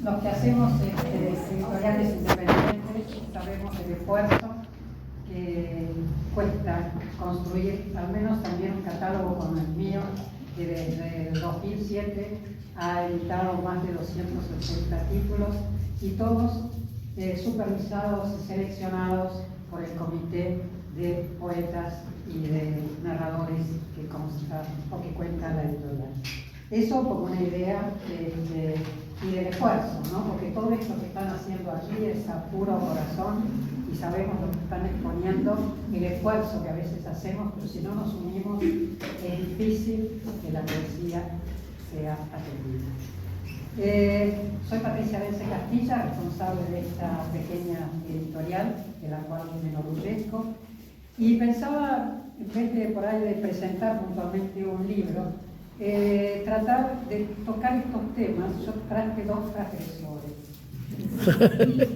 los que hacemos editoriales independientes sabemos el esfuerzo que cuesta construir al menos también un catálogo como el mío, que desde el 2007 ha editado más de 260 títulos y todos supervisados y seleccionados por el Comité de Poetas y de Narradores que consta o que cuenta la editorial. Eso como una idea y del esfuerzo, ¿no? Porque todo esto que están haciendo allí es a puro corazón y sabemos lo que están exponiendo, el esfuerzo que a veces hacemos, pero si no nos unimos es difícil que la poesía sea atendida. Soy Patricia Vence Castilla, responsable de esta pequeña editorial, de la cual me enorgullezco, y pensaba, en vez de por ahí de presentar puntualmente un libro, tratar de tocar estos temas. Yo traje dos transgresores.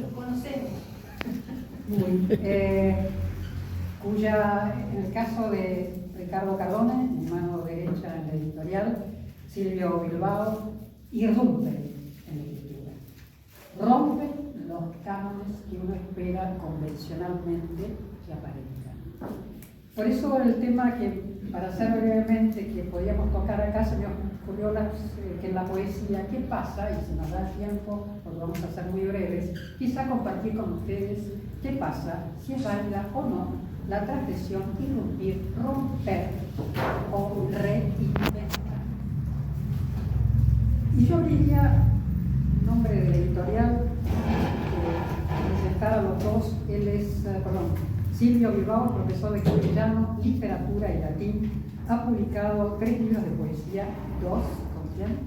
Lo conocemos. Cuya, en el caso de Ricardo Cardone, mi mano derecha en la editorial, Silvio Bilbao, irrumpe en la escritura. Rompe los cánones que uno espera convencionalmente que aparezcan. Por eso el tema que, para hacer brevemente, que podíamos tocar acá, se me ocurrió que en la poesía, ¿qué pasa? Y si nos da tiempo, pues vamos a ser muy breves, quizá compartir con ustedes qué pasa, si es válida o no, la transgresión, irrumpir, romper o reinventar. Y yo diría, en nombre de la editorial, presentar a los dos, él es, Silvio Bilbao, profesor de castellano, literatura y latín, ha publicado 3 libros de poesía, 2, ¿con quién?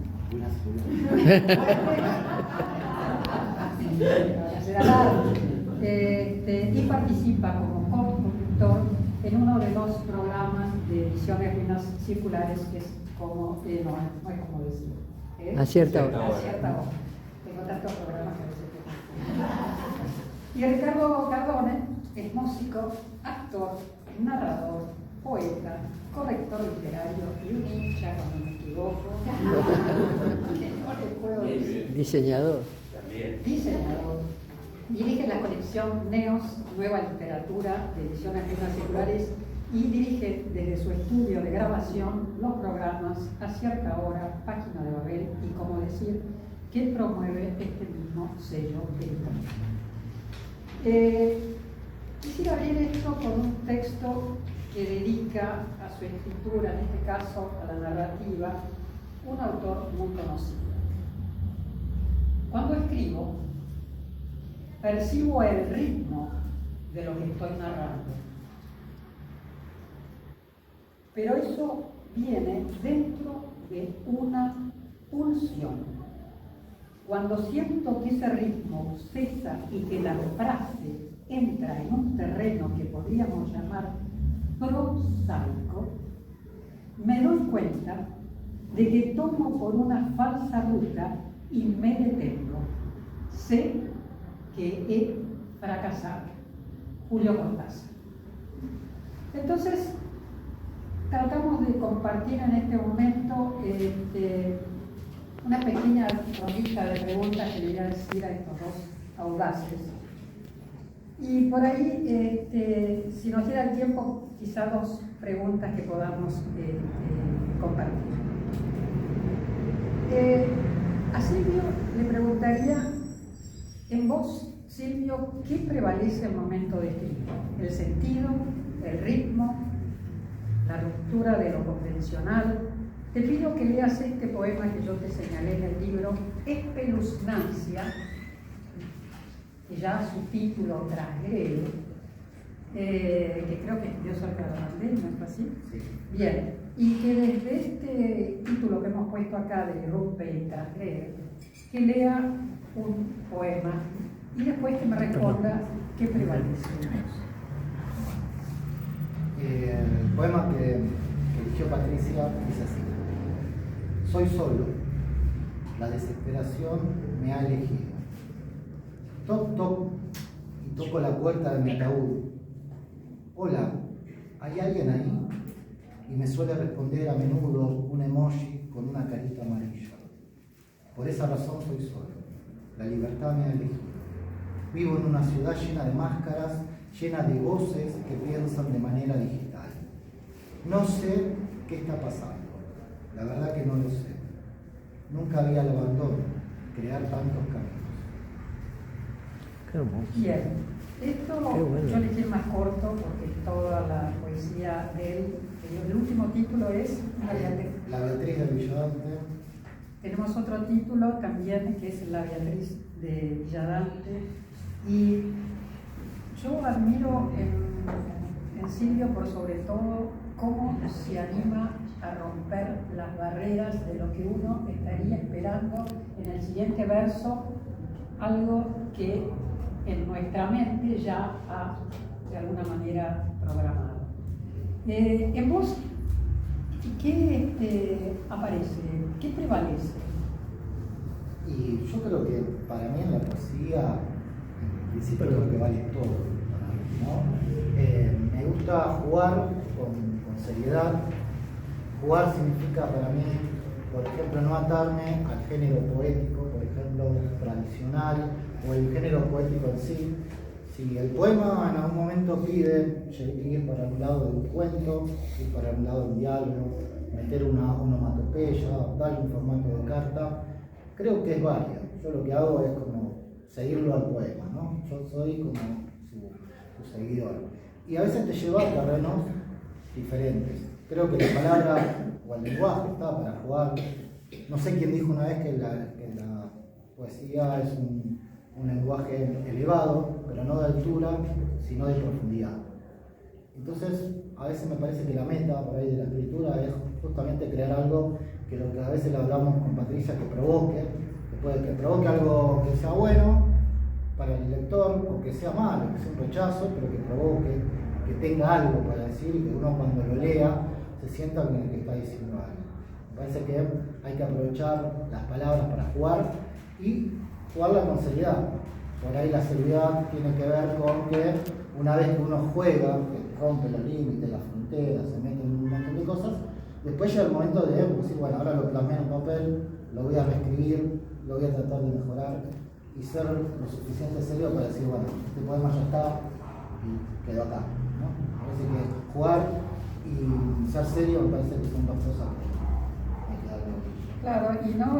Y participa como co-conductor en uno de los programas de ediciones ruinas circulares, que es como, no es como decir. A cierta hora. A cierta hora. Tengo tantos programas que a veces tengo. Y Ricardo Cardone es músico, actor, narrador, poeta, corrector literario y ya cuando me equivoco, no le puedo decir. Diseñador. Diseñador. Dirige la colección Neos, Nueva Literatura, de ediciones ruinas circulares, y dirige desde su estudio de grabación los programas A Cierta Hora, Página de Babel y Cómo Decir, que promueve este mismo sello editorial. Quisiera abrir esto con un texto que dedica a su escritura, en este caso a la narrativa, un autor muy conocido. Cuando escribo, percibo el ritmo de lo que estoy narrando. Pero eso viene dentro de una pulsión. Cuando siento que ese ritmo cesa y que la frase entra en un terreno que podríamos llamar prosaico, me doy cuenta de que tomo por una falsa ruta y me detengo. Sé que he fracasado. Julio Cortázar. Entonces, tratamos de compartir en este momento una pequeña ronda de preguntas que le voy a decir a estos dos audaces. Y por ahí, si nos diera el tiempo, quizá 2 preguntas que podamos compartir. A Silvio le preguntaría, en vos, Silvio, ¿qué prevalece al momento de escribir? ¿El sentido, el ritmo, la ruptura de lo convencional? Te pido que leas este poema que yo te señalé en el libro, Espeluznancia, que ya su título transgrede, que creo que estudió cerca de la pandemia, ¿no es así? Sí. Bien, y que desde este título que hemos puesto acá de Irrumpe y transgrede, que lea un poema y después que me responda qué prevalece. El poema que eligió Patricia dice así: soy solo, la desesperación me ha elegido. Toc, toc, y toco la puerta de mi ataúd. Hola, ¿hay alguien ahí? Y me suele responder a menudo un emoji con una carita amarilla. Por esa razón soy solo. la libertad me ha elegido. Vivo en una ciudad llena de máscaras, llena de voces que piensan de manera digital. No sé qué está pasando, la verdad que no lo sé. Nunca había el abandono, crear tantos caminos. Qué hermoso. Bien, esto bueno. yo le quiero más corto porque toda la poesía de él, el último título es La Beatriz de Villadante. Tenemos otro título también que es La Beatriz de Villadante, y yo admiro en Silvio por sobre todo cómo se anima a romper las barreras de lo que uno estaría esperando en el siguiente verso, algo que en nuestra mente ya ha de alguna manera programado. En vos, ¿qué aparece? ¿Qué prevalece? Y yo creo que para mí en la poesía, en principio creo que vale todo, ¿no? Me gusta jugar con seriedad. Jugar significa para mí, por ejemplo, no atarme al género poético, por ejemplo, tradicional, o el género poético en sí. Si el poema en algún momento pide ir para un lado de un cuento, ir para un lado de un diálogo, meter una onomatopeya, darle un formato de carta, creo que es válido. Yo lo que hago es como seguirlo al poema, ¿no? Yo soy como su seguidor. Y a veces te lleva a terrenos diferentes. Creo que la palabra o el lenguaje está para jugar. No sé quién dijo una vez que la poesía es un lenguaje elevado, pero no de altura, sino de profundidad. Entonces, a veces me parece que la meta por ahí de la escritura es justamente crear algo que lo que a veces le hablamos con Patricia, que provoque algo que sea bueno para el lector, o que sea malo, que sea un rechazo, pero que provoque, que tenga algo para decir y que uno cuando lo lea se sienta con el que está diciendo algo. Me parece que hay que aprovechar las palabras para jugar y jugarla con seriedad. Por ahí la seriedad tiene que ver con que una vez que uno juega, que rompe los límites, las fronteras, se mete en un montón de cosas, después llega el momento de decir, bueno, ahora lo plasmé en papel, lo voy a reescribir, lo voy a tratar de mejorar y ser lo suficiente serio para decir, bueno, este poema ya está y quedó acá, ¿no? Me parece que jugar y ser serio me parece que son dos cosas que hay que darle. Claro, y no,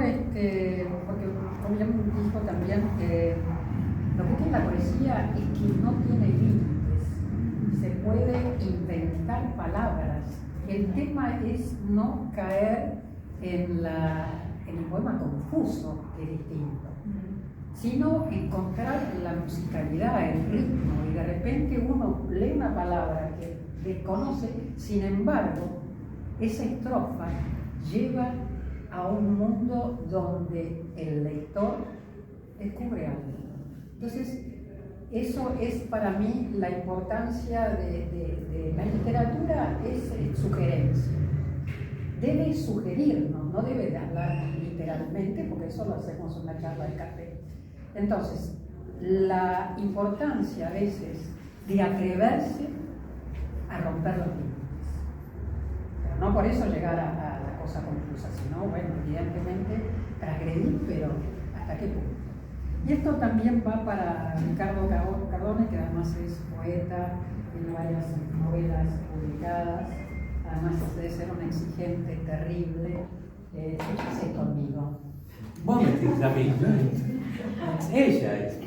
porque como ya me dijo también, lo que tiene la poesía es que no tiene límites, se puede inventar palabras. El tema es no caer en el poema confuso, que es distinto, sino encontrar la musicalidad, el ritmo, y de repente uno lee una palabra que desconoce, sin embargo, esa estrofa lleva a un mundo donde el lector descubre algo. Entonces, eso es para mí la importancia de la literatura, es sugerencia. Debe sugerirnos, no debe hablar literalmente, porque eso lo hacemos en una charla de café. Entonces, la importancia a veces de atreverse a romper los límites. Pero no por eso llegar a la cosa confusa, sino, bueno, evidentemente transgredir, pero ¿hasta qué punto? Y esto también va para Ricardo Cardone, que además es poeta, tiene varias novelas publicadas, además debe ser un exigente terrible. Échese conmigo. Vos me decís a mí, ella es.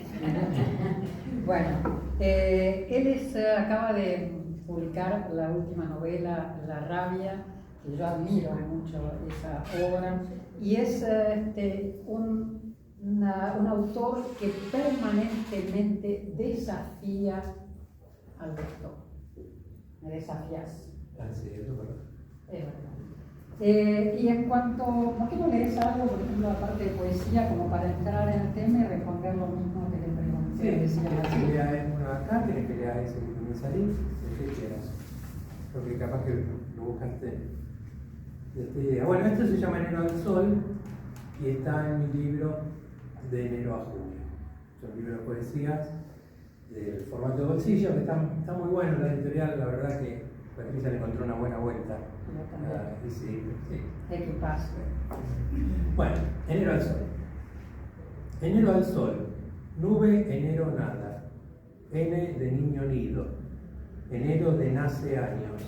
Bueno, él acaba de publicar la última novela, La Rabia, que yo admiro mucho esa obra, y es un autor que permanentemente desafía al lector. Me desafías. Sí, eso es verdad. Es verdad. Y en cuanto, ¿por qué no lees algo, por ejemplo, aparte de poesía, como para entrar en el tema y responder lo mismo que le pregunté? Sí, que lea uno acá, tienes que leer ese que me salí, el que quieras. Porque capaz que lo buscaste de esta idea. Bueno, esto se llama Enero al Sol y está en mi libro De Enero a Junio. Es un libro de poesías del formato de bolsillo, que está muy bueno la editorial, la verdad que Patricia le encontró una buena vuelta. Sí. ¿De qué pasa? Bueno, Enero al Sol. Enero al sol, nube, enero nada, N de niño nido, enero de nace años,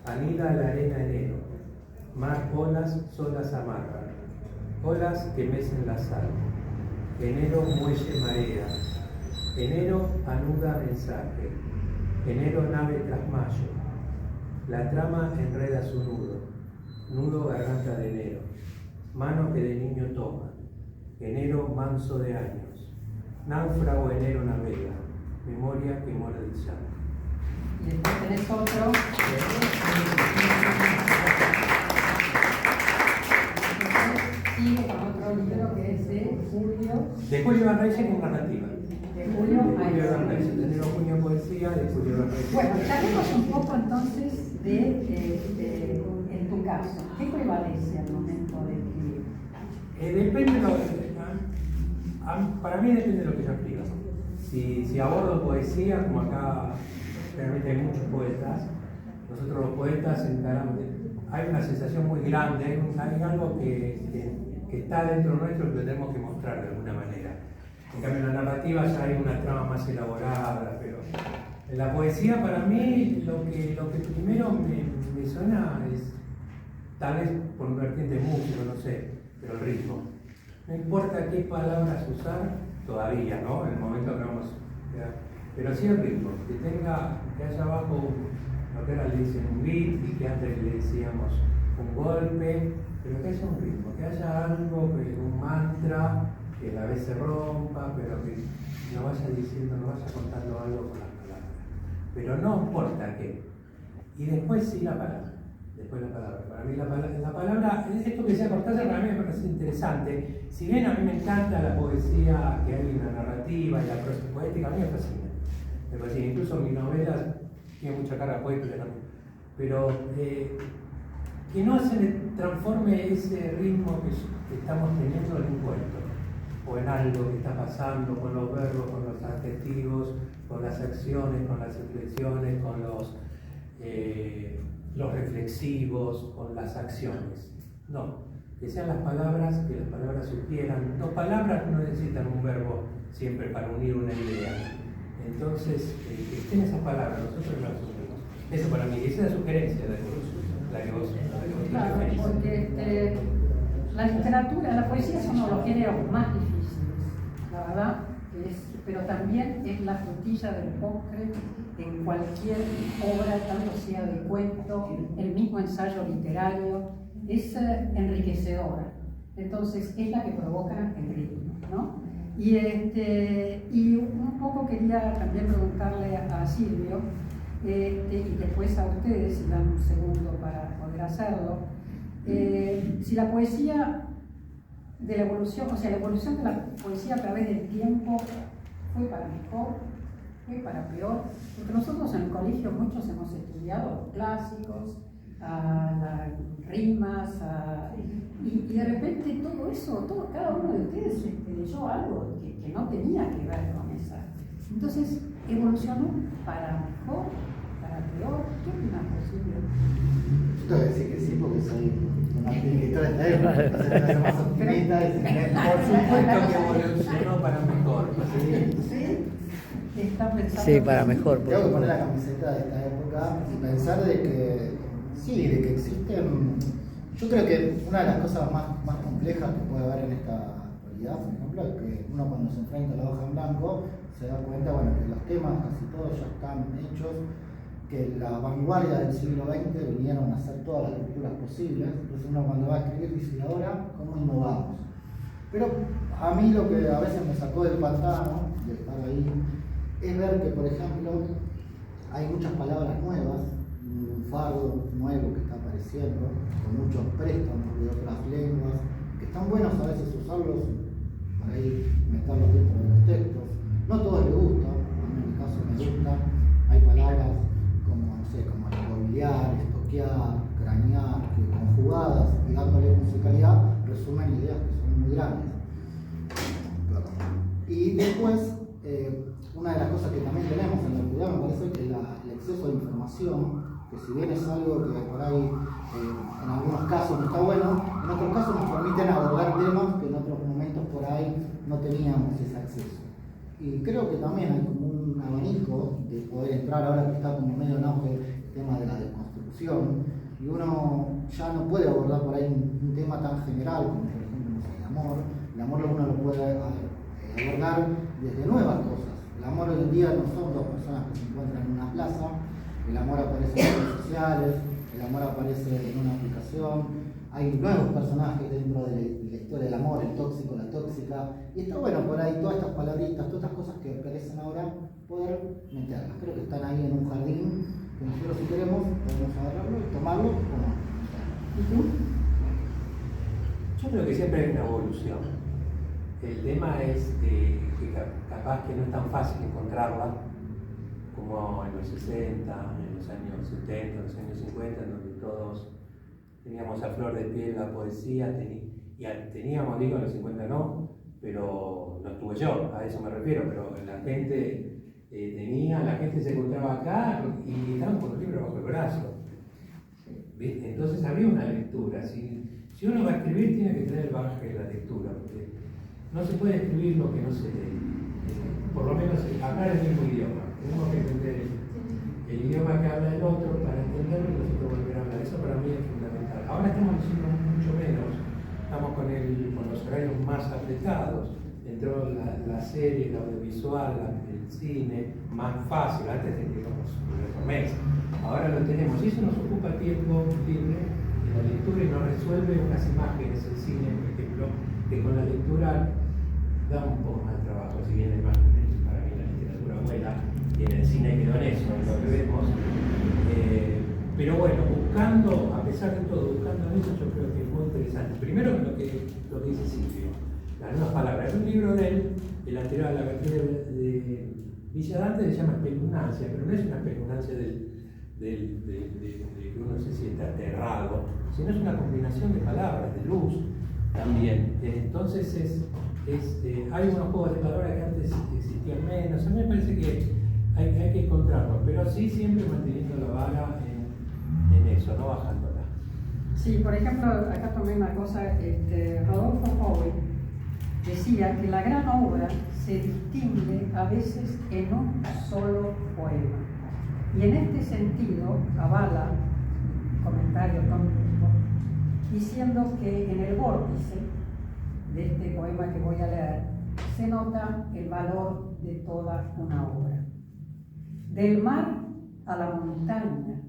anida la arena enero, mar olas, solas amarran, olas que mecen la sal, enero muelle marea, enero anuda mensaje, enero nave tras mayo, la trama enreda su nudo, nudo garganta de enero, mano que de niño toma, enero manso de años, náufrago enero navega, memoria que muere el llanto. Y después tenés otro. Sigue con otro libro que es de Julio. De Julio Van Reyes con narrativa. De Julio Van Reyes. Tenemos Junio Poesía de Julio Van Reyes. Bueno, charlemos un poco entonces de en tu caso, ¿qué prevalece al momento de escribir? Depende de lo que... Para mí depende de lo que yo escriba. Si abordo poesía, como acá realmente hay muchos poetas, nosotros los poetas encaramos, hay una sensación muy grande, hay algo que está dentro nuestro que lo tenemos que mostrar de alguna manera. En cambio en la narrativa ya hay una trama más elaborada, pero en la poesía para mí lo que primero me suena es, tal vez por un vertiente músico, no sé, pero el ritmo. No importa qué palabras usar, todavía, ¿no? En el momento que vamos a... Pero sí el ritmo, que haya abajo, lo que ahora le dicen un beat y que antes le decíamos un golpe, pero que haya un ritmo, que haya algo, un mantra, que a la vez se rompa, pero que no vaya diciendo, no vaya contando algo con las palabras. Pero no importa qué. Y después sí la palabra. Después la palabra. Para mí la palabra, esto que decía Cortázar, para mí me parece interesante. Si bien a mí me encanta la poesía que hay en la narrativa y la prosa poética, a mí me fascina. Me fascina. Incluso mis novelas tienen mucha carga poética también. Pero que no se transforme ese ritmo que estamos teniendo en un cuento, o en algo que está pasando con los verbos, con los adjetivos, con las acciones, con las inflexiones, con los reflexivos, con las acciones. No, que sean las palabras, que las palabras sugieran. Dos palabras no necesitan un verbo siempre para unir una idea. Entonces, que estén esas palabras, nosotros las unimos. Eso para mí, esa es la sugerencia de la que vos Claro, porque la literatura, la poesía son uno de los géneros más difíciles, la verdad, pero también es la frutilla del postre en cualquier obra, tanto sea de cuento, el mismo ensayo literario, es enriquecedora. Entonces, es la que provoca el ritmo, ¿no? Y un poco quería también preguntarle a Silvio, y después a ustedes, si dan un segundo para poder hacerlo, si la poesía de la evolución, o sea, la evolución de la poesía a través del tiempo fue para mejor, fue para peor, porque nosotros en el colegio muchos hemos estudiado clásicos, las rimas, y de repente todo eso, cada uno de ustedes leyó algo que no tenía que ver con esa. Entonces, evolucionó para mejor, para peor. ¿Qué opinas, Silvio? Yo te voy a decir que sí, porque soy una escritora de esta época, más optimista. Por supuesto que evolucionó para mejor. ¿Sí? ¿Está pensando? Sí, para mejor. Tengo que poner la camiseta de esta época y pensar de que sí, de que existen. Yo creo que una de las cosas más complejas que puede haber en esta actualidad, por ejemplo, es que uno cuando se enfrenta a la hoja en blanco se da cuenta, bueno, que los temas casi todos ya están hechos, que la vanguardia del siglo XX vinieron a hacer todas las lecturas posibles. Entonces uno cuando va a escribir dice, ¿y ahora cómo innovamos? Pero a mí lo que a veces me sacó del pantano de estar ahí es ver que, por ejemplo, hay muchas palabras nuevas, un fardo nuevo que está apareciendo, con muchos préstamos de otras lenguas, que están buenos a veces usarlos, por ahí meterlos dentro de los textos. No a todos les gusta, a mí en mi caso me gusta. Hay palabras como, no sé, como espoliar, estoquear, cranear, que conjugadas y dándole musicalidad resumen ideas que son muy grandes. Y después, una de las cosas que también tenemos en la actualidad me parece que el exceso de información, que si bien es algo que por ahí en algunos casos no está bueno, en otros casos nos permiten abordar temas que en otros momentos momentos por ahí no teníamos ese acceso. Y creo que también hay como un abanico de poder entrar ahora que está como medio en auge el tema de la desconstrucción, y uno ya no puede abordar por ahí un tema tan general como por ejemplo, no sé, el amor. El amor uno lo puede abordar desde nuevas cosas. El amor hoy en día no son dos personas que se encuentran en una plaza, el amor aparece en redes sociales, el amor aparece en una aplicación, hay nuevos personajes dentro de la historia del amor, el tóxico, la tóxica, y está bueno por ahí todas estas palabritas, todas estas cosas que aparecen ahora, poder meterlas. Creo que están ahí en un jardín que nosotros si queremos podemos agarrarlo y tomarlo como Yo creo que siempre hay una evolución. El tema es que capaz que no es tan fácil encontrarla como en los 60, en los años 70, en los años 50, donde todos teníamos a flor de piel la poesía, teníamos, digo, en los 50 no, pero no estuve yo, a eso me refiero, pero la gente la gente se encontraba acá y estaban con los libros bajo el brazo. ¿Viste? Entonces había una lectura. Si uno va a escribir, tiene que tener el bagaje de la lectura, porque no se puede escribir lo que no se lee. Por lo menos hablar el mismo idioma. Tenemos que entender el idioma que habla el otro para entenderlo y nosotros volver a hablar. Eso para mí es fundamental. Ahora estamos haciendo mucho menos, estamos con los horarios más apretados. Entró la serie, el audiovisual, el cine, más fácil. Antes teníamos por mes. Ahora lo tenemos y eso nos ocupa tiempo libre de la lectura y nos resuelve unas imágenes, el cine, por ejemplo, que con la lectura da un poco más de trabajo. Si bien para mí la literatura vuela y en el cine quedó en eso, en lo que vemos. Pero bueno, buscando, a pesar de todo, buscando en eso, yo creo que es muy interesante. Primero lo que dice Silvio, las nuevas palabras. Es un libro de él, el anterior a la cartera de Villa Dante, se llama Espelundancia, pero no es una espelundancia de que uno se sienta aterrado, sino es una combinación de palabras, de luz también. Entonces hay unos juegos de palabras que antes existían menos. A mí me parece que hay que encontrarlos, pero sí siempre manteniendo la vara en eso, no bajándola. Sí, por ejemplo, acá tomé una cosa, Rodolfo Howe decía que la gran obra se distingue a veces en un solo poema. Y en este sentido, avala comentario tónico, diciendo que en el vórtice de este poema que voy a leer se nota el valor de toda una obra. Del mar a la montaña,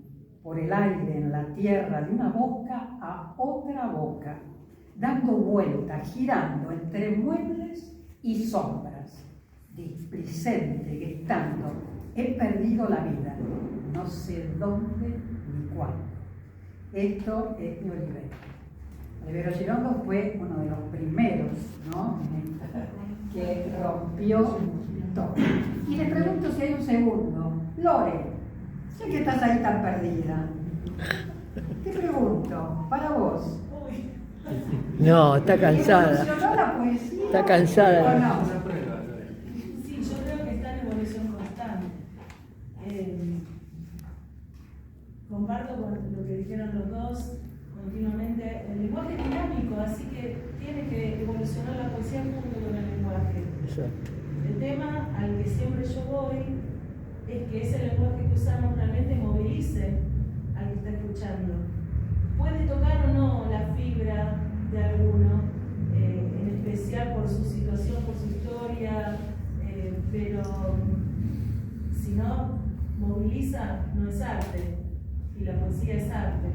por el aire en la tierra, de una boca a otra boca, dando vueltas, girando entre muebles y sombras, displicente, gritando, he perdido la vida, no sé dónde ni cuándo. Esto es mi Olivero. Olivero Girondo fue uno de los primeros, ¿no?, que rompió todo. Y le pregunto si hay un segundo. Lore, sé que estás ahí tan perdida. Te pregunto, para vos. No, está cansada. ¿Evolucionó la poesía? Está cansada. ¿O no? Sí, yo creo que está en evolución constante. Comparto con lo que dijeron los dos continuamente. El lenguaje es dinámico, así que tiene que evolucionar la poesía junto con el lenguaje. Exacto. El tema al que siempre yo voy es que ese lenguaje que usamos realmente movilice al que está escuchando. Puede tocar o no la fibra de alguno, en especial por su situación, por su historia, pero si no moviliza, no es arte, y la poesía es arte.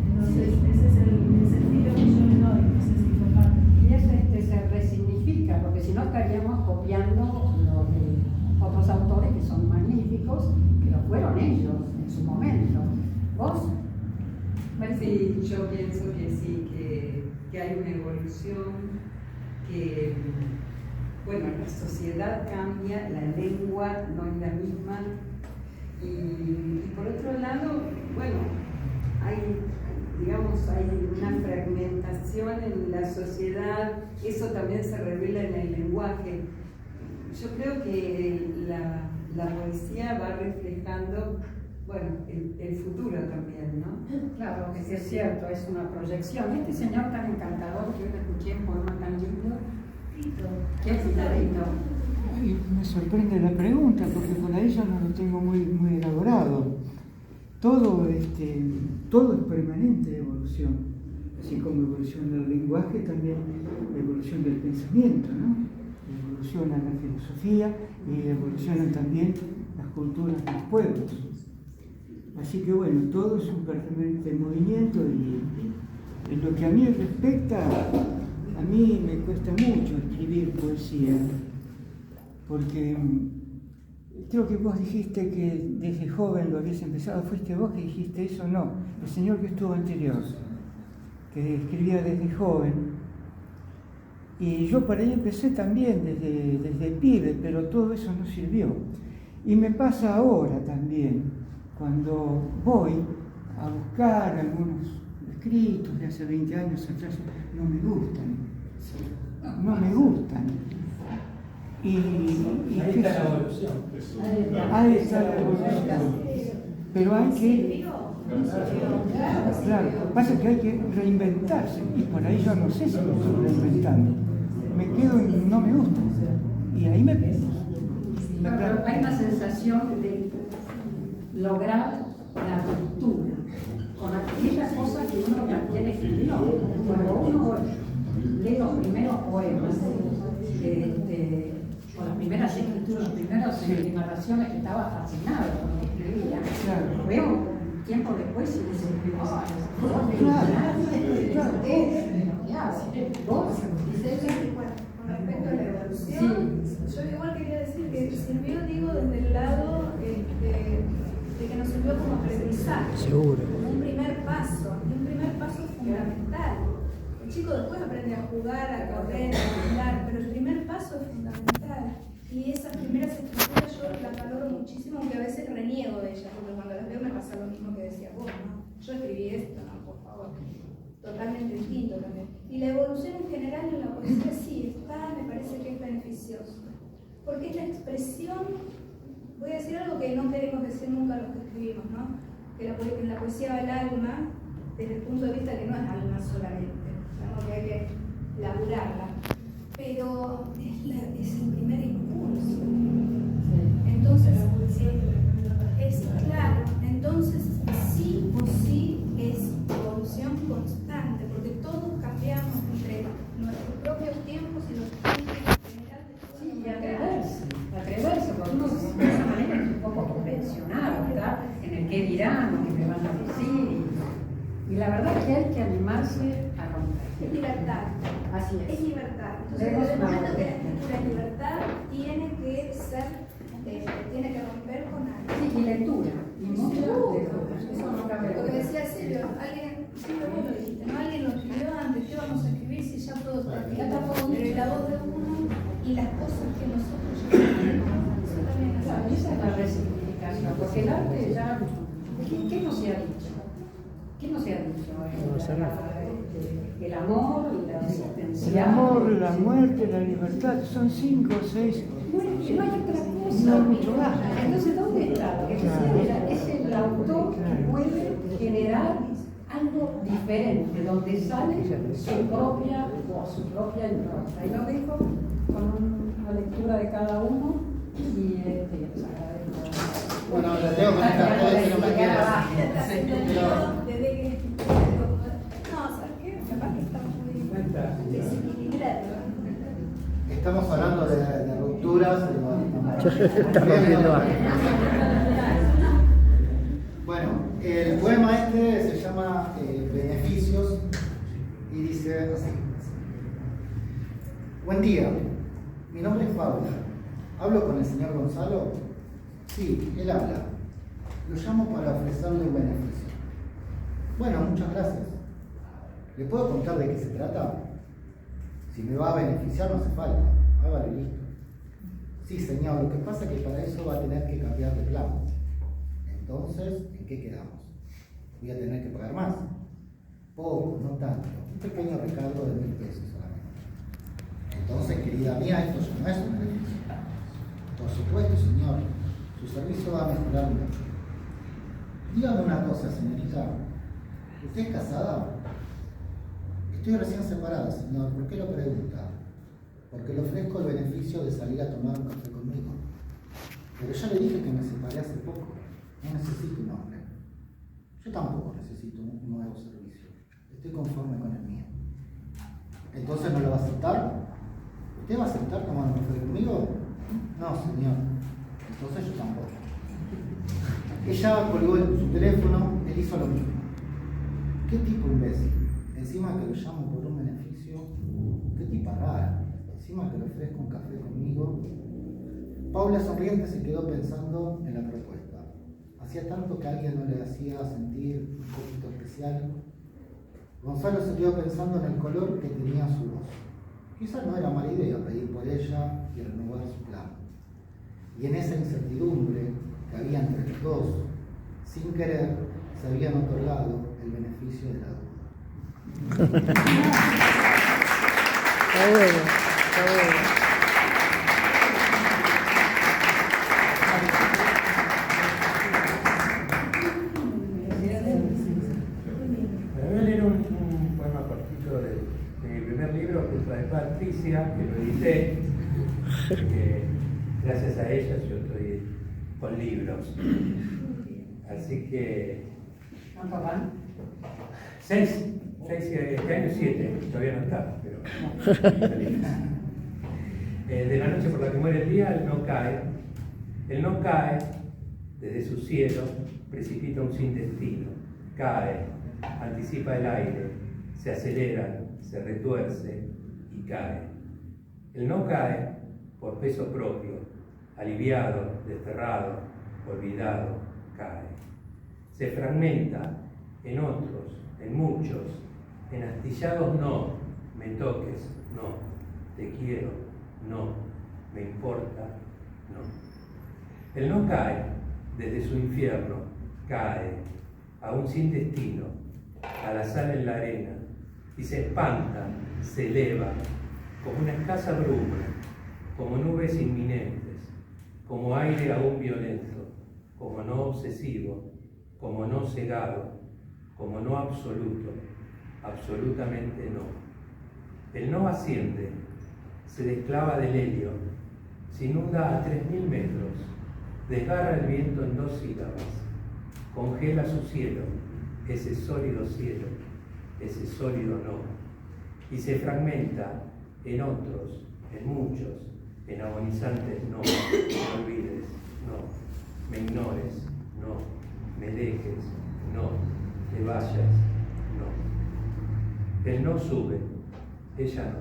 Entonces, ese es el sentido que yo le doy, no sé si comparten. Y eso se resignifica, porque si no estaríamos copiando los de otros autores que son magníficos, que lo fueron ellos en su momento. ¿Vos? Sí, yo pienso que sí, que hay una evolución, que bueno, la sociedad cambia, la lengua no es la misma, y por otro lado, bueno, hay una fragmentación en la sociedad, eso también se revela en el lenguaje. Yo creo que la poesía va reflejando, bueno, el futuro también, ¿no? Claro, que sí es cierto, es una proyección. Este señor tan encantador que hoy le escuché un poema tan lindo. ¿Qué es Tito? Ay, me sorprende la pregunta porque por ahí yo no lo tengo muy elaborado. Todo es permanente evolución, así como evoluciona el lenguaje, también evolución del pensamiento, ¿no? Evoluciona la filosofía y evolucionan también las culturas de los pueblos. Así que bueno, todo es un permanente movimiento y en lo que a mí respecta, a mí me cuesta mucho escribir poesía, porque creo que vos dijiste que desde joven lo habías empezado. ¿Fuiste vos que dijiste eso? No, el señor que estuvo anterior, que escribía desde joven. Y yo por ahí empecé también desde pibe, pero todo eso no sirvió. Y me pasa ahora también, cuando voy a buscar algunos escritos de hace 20 años atrás, no me gustan. Y ahí está la evolución. Ahí está la evolución. Pero hay que... Claro, lo que pasa es que hay que reinventarse, y por ahí yo no sé si lo estoy reinventando. Me quedo en no me gusta. Y ahí me quedo. Pero hay una sensación de lograr la ruptura con aquellas cosas que uno ya tiene escrito. Cuando uno lee los primeros poemas, o las primeras escrituras, las primeras narraciones, que estaba fascinado con lo que escribía, veo tiempo después y dice, con respecto a la evolución, yo igual quería decir que sirvió, digo, desde el lado de que nos sirvió como aprendizaje. Seguro. Como un primer paso fundamental. El chico después aprende a jugar, a correr, a andar, pero el primer paso es fundamental. Y esas primeras escrituras yo las valoro muchísimo, aunque a veces reniego de ellas, porque cuando las veo me pasa lo mismo que decías vos, ¿no? Yo escribí esto, ¿no? Por favor. Totalmente distinto también. Y la evolución en general en la poesía sí está, me parece que es beneficioso. Porque es la expresión, voy a decir algo que no queremos decir nunca los que escribimos, ¿no? Que en la poesía va el alma, desde el punto de vista que no es alma solamente, ¿no? Que hay que laburarla. Pero es el primer impulso. Entonces, es claro, entonces sí o sí es evolución constante, porque todos cambiamos entre nuestros propios tiempos y los tiempos en general de todos. sí, y atreverse, porque uno de esa manera es un poco convencional, ¿verdad? En el qué dirán, lo que me van a decir. Y la verdad es que hay que animarse a romper. Es libertad. Así es. Es libertad. Entonces, desde el momento que la escritura es libertad, tiene que romper con algo. Sí, y lectura. Y mucha lectura. Eso no cabe Lo que duda. decía Silvio, siempre vos lo dijiste, ¿no? Alguien lo escribió antes, ¿qué vamos a escribir si ya todo está aquí? Pero la voz de uno y las cosas que nosotros ya tenemos, eso también es Claro, y esa es la resignificación, porque el arte ya... ¿Qué no se ha dicho? ¿Qué no se ha dicho? El amor, la existencia. El amor, la muerte, la libertad, son 5 o 6. Bueno, y no hay otra cosa. No hay mucho más. Entonces, ¿dónde está? Lo que decía es el autor que puede generar algo diferente, donde sale su propia voz, su propia impronta. Y lo dejo con una lectura de cada uno y les agradezco. Bueno, la tengo con esta cosa que no me queda. No, ¿sabes qué? Capaz que estamos muy desequilibrados. Estamos hablando de rupturas. Está rompiendo algo. Bueno, el poema este se llama Beneficios y dice así. Buen día, mi nombre es Paula. ¿Hablo con el señor Gonzalo? Sí, él habla. Lo llamo para ofrecerle un beneficio. Bueno, muchas gracias. ¿Le puedo contar de qué se trata? Si me va a beneficiar no hace falta. Hágalo y listo. Sí, señor, lo que pasa es que para eso va a tener que cambiar de plan. Entonces, ¿en qué quedamos? Voy a tener que pagar más. Poco, no tanto. Un pequeño recargo de 1.000 pesos solamente. Entonces, querida mía, esto ya no es un beneficio. Por supuesto, señor. Su servicio va a mejorar mucho. Dígame una cosa, señorita. ¿Usted es casada? Estoy recién separada, señor. ¿Por qué lo pregunta? Porque le ofrezco el beneficio de salir a tomar un café conmigo. Pero ya le dije que me separé hace poco. No necesito un hombre. Yo tampoco necesito un nuevo servicio. Estoy conforme con el mío. ¿Entonces no lo va a aceptar? ¿Usted va a aceptar tomar un café conmigo? No, señor. Entonces yo tampoco. Ella colgó su teléfono, él hizo lo mismo. ¿Qué tipo imbécil? Encima que lo llamo por un beneficio. ¿Qué tipa rara? Encima que le ofrezco un café conmigo. Paula sonriente se quedó pensando en la propuesta. Hacía tanto que alguien no le hacía sentir un poquito especial. Gonzalo se quedó pensando en el color que tenía su voz. Quizás no era mala idea pedir por ella y renovar su plan. Y en esa incertidumbre que había entre los dos, sin querer, se habían otorgado el beneficio de la duda. Está bueno, está bueno. Voy a leer un poema cortito de mi primer libro, junto a Patricia, que lo edité, porque gracias a ella yo estoy con libros. Así que... ¿Cuántos van? 6, este año 7, todavía no está, pero... de la noche por la que muere el día, el no cae, desde su cielo, precipita un sin destino, cae, anticipa el aire, se acelera, se retuerce y cae. El no cae por peso propio, aliviado, desterrado, olvidado, cae. Se fragmenta en otros, en muchos, en astillados no, me toques, no, te quiero, no, me importa, no. El no cae desde su infierno, cae, aún sin destino, a la sal en la arena, y se espanta, se eleva, como una escasa bruma, como nubes inminentes, como aire aún violento, como no obsesivo, como no cegado, como no absoluto, absolutamente no. El no asciende, se desclava del helio, se inunda a 3000 metros, desgarra el viento en 2 sílabas, congela su cielo, ese sólido cielo, ese sólido no, y se fragmenta en otros, en muchos, en agonizantes no, me olvides, no, me ignores, no, me dejes, no, te vayas, no. Él no sube, ella no.